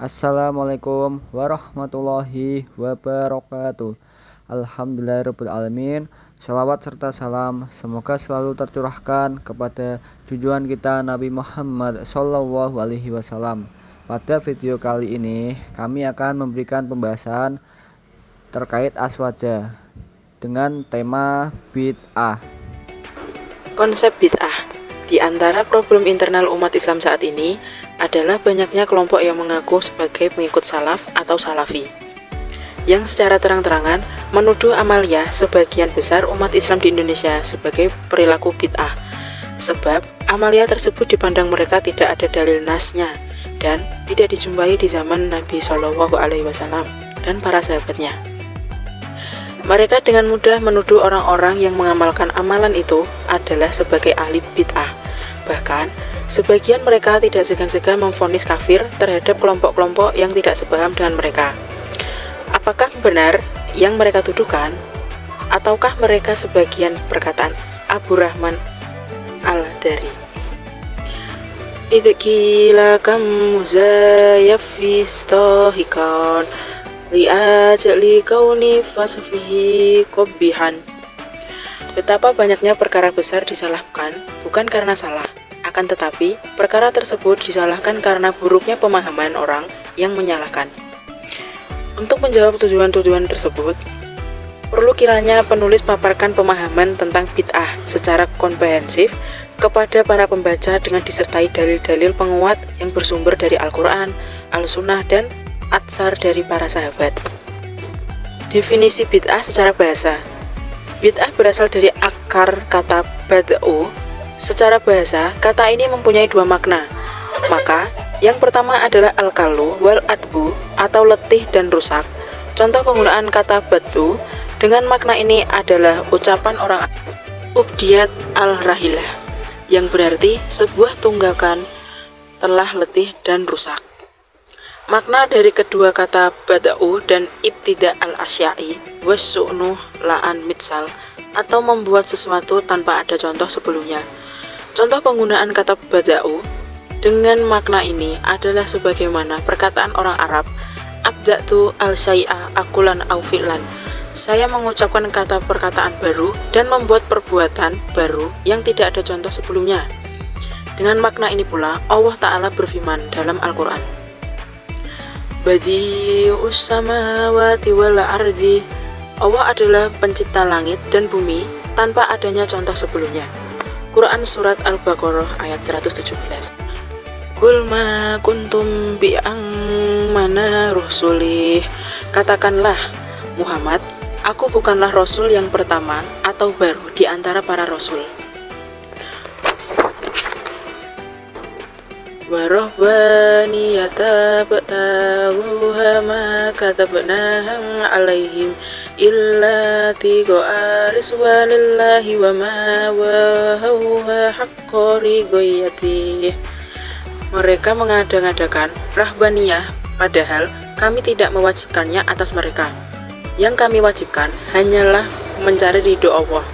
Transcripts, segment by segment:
Assalamualaikum warahmatullahi wabarakatuh. Alhamdulillahirrabbilalamin. Shalawat serta salam semoga selalu tercurahkan kepada junjungan kita Nabi Muhammad SAW. Pada video kali ini kami akan memberikan pembahasan terkait aswaja dengan tema bid'ah. Konsep bid'ah. Di antara problem internal umat Islam saat ini adalah banyaknya kelompok yang mengaku sebagai pengikut salaf atau salafi, yang secara terang-terangan menuduh amalia sebagian besar umat Islam di Indonesia sebagai perilaku bid'ah. Sebab amalia tersebut dipandang mereka tidak ada dalil nasnya dan tidak dijumpai di zaman Nabi SAW dan para sahabatnya. Mereka dengan mudah menuduh orang-orang yang mengamalkan amalan itu adalah sebagai ahli bid'ah. Bahkan, sebagian mereka tidak segan-segan memvonis kafir terhadap kelompok-kelompok yang tidak sepaham dengan mereka. Apakah benar yang mereka tuduhkan? Ataukah mereka sebagian perkataan Abu Rahman Al-Dari? Idhkila kamu zayafistahikon li'ajali kauni fasfihi kobihan. Betapa banyaknya perkara besar disalahkan bukan karena salah, akan tetapi perkara tersebut disalahkan karena buruknya pemahaman orang yang menyalahkan. Untuk menjawab tujuan-tujuan tersebut, perlu kiranya penulis paparkan pemahaman tentang bid'ah secara komprehensif kepada para pembaca dengan disertai dalil-dalil penguat yang bersumber dari Al-Quran, Al-Sunnah, dan Atsar dari para sahabat. Definisi bid'ah secara bahasa. Bid'ah berasal dari akar kata bad'u. Secara bahasa, kata ini mempunyai dua makna. Maka, yang pertama adalah al-kalu wal adbu atau letih dan rusak. Contoh penggunaan kata bad'u dengan makna ini adalah ucapan orang ubdiyat al-rahilah, yang berarti sebuah tunggakan telah letih dan rusak. Makna dari kedua kata bada'u dan ibtida al-asya'i wassu'nuh la'an mitsal atau membuat sesuatu tanpa ada contoh sebelumnya. Contoh penggunaan kata bada'u dengan makna ini adalah sebagaimana perkataan orang Arab abda'tu al-syai'a akulan au fi'lan. Saya mengucapkan kata perkataan baru dan membuat perbuatan baru yang tidak ada contoh sebelumnya. Dengan makna ini pula Allah Ta'ala berfirman dalam Al-Quran, Badi'us samawati wal ardi. Allah adalah pencipta langit dan bumi tanpa adanya contoh sebelumnya. Quran Surat Al-Baqarah ayat 117. Qul ma kuntum bi'ang mana rusulih. Katakanlah, Muhammad, aku bukanlah rasul yang pertama atau baru di antara para rasul. Warahbaniyata ba'taguha ma katabnaham alaihim illa tiga aris walillahi wa ma wahawha haqqori goyati. Mereka mengada-ngadakan rahbaniyah, padahal kami tidak mewajibkannya atas mereka. Yang kami wajibkan hanyalah mencari ridho Allah,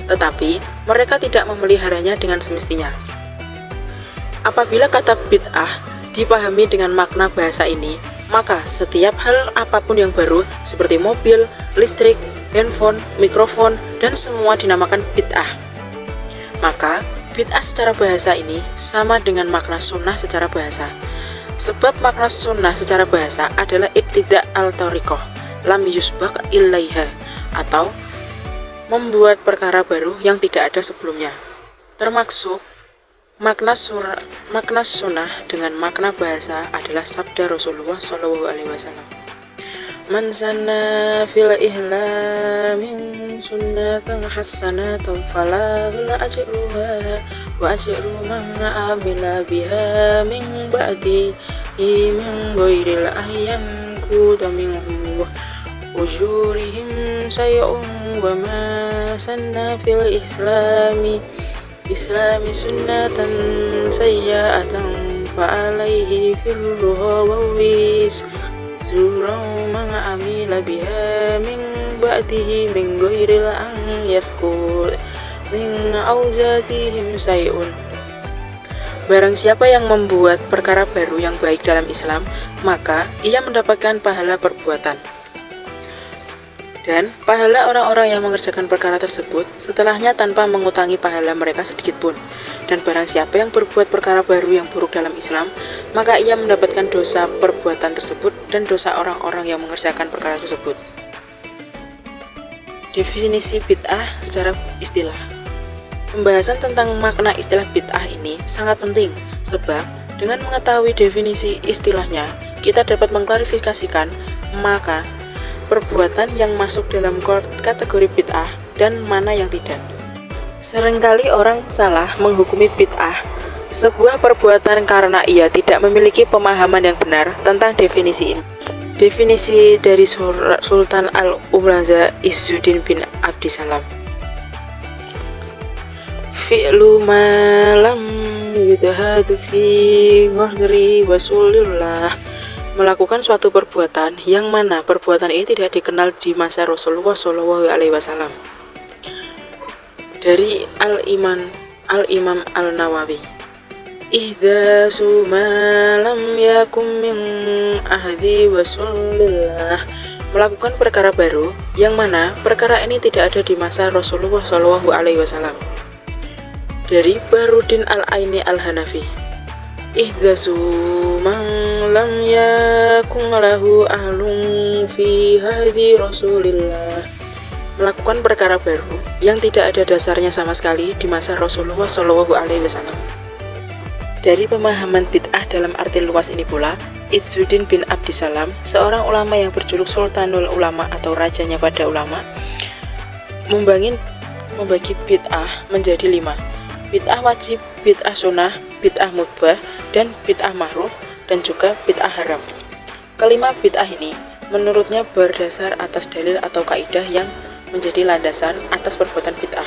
tetapi mereka tidak memeliharanya dengan semestinya. Apabila kata bid'ah dipahami dengan makna bahasa ini, maka setiap hal apapun yang baru seperti mobil, listrik, handphone, mikrofon, dan semua dinamakan bid'ah. Maka bid'ah secara bahasa ini sama dengan makna sunnah secara bahasa. Sebab makna sunnah secara bahasa adalah ibtida' al-tariqah lam yusbaq illaiha, atau membuat perkara baru yang tidak ada sebelumnya. Termasuk makna sunnah dengan makna bahasa adalah sabda Rasulullah SAW. Man sanna fil ihlamin sunnatan hasanatan falahu ajruha wa ajru man amila biha min ba'di min ghairil ahyan kudaminhu ujurihim say'un wa ma sanna fil islami sunnatan sayyatan fa'alaihi firruha wa wis zurau ma amila biha min ba'dihi min ghairil an yaskul min auzatihim say'un. Barang siapa yang membuat perkara baru yang baik dalam Islam, maka ia mendapatkan pahala perbuatan. Dan pahala orang-orang yang mengerjakan perkara tersebut setelahnya tanpa mengutangi pahala mereka sedikit pun. Dan barang siapa yang berbuat perkara baru yang buruk dalam Islam, maka ia mendapatkan dosa perbuatan tersebut dan dosa orang-orang yang mengerjakan perkara tersebut. Definisi bid'ah secara istilah. Pembahasan tentang makna istilah bid'ah ini sangat penting, sebab dengan mengetahui definisi istilahnya, kita dapat mengklarifikasikan maka perbuatan yang masuk dalam kategori bid'ah dan mana yang tidak. Seringkali orang salah menghukumi bid'ah sebuah perbuatan karena ia tidak memiliki pemahaman yang benar tentang definisi ini. Definisi dari Sultan Al-Umlaza Izzuddin bin Abdissalam. Fi'lu ma lam yudhadu fi ghairi wasulillah. Melakukan suatu perbuatan yang mana perbuatan ini tidak dikenal di masa Rasulullah SAW. Dari Al-Imam Al-Nawawi. Ihdatsu ma lam yakum min ahdi Rasulillah. Melakukan perkara baru yang mana perkara ini tidak ada di masa Rasulullah SAW. Dari Bahrudin Al-Aini Al-Hanafi. Ihdatsu man lam yakun lahu ahlun fi hadi Rasulillah. Melakukan perkara baru yang tidak ada dasarnya sama sekali di masa Rasulullah SAW. Dari pemahaman bid'ah dalam arti luas ini pula, Izzuddin bin Abdissalam, seorang ulama yang berjuluk Sultanul Ulama atau rajanya pada ulama, membagi bid'ah menjadi 5. Bid'ah wajib, bid'ah sunnah, bid'ah mubah, dan bid'ah makruh, dan juga bid'ah haram. Kelima bid'ah ini menurutnya berdasar atas dalil atau kaidah yang menjadi landasan atas perbuatan bid'ah.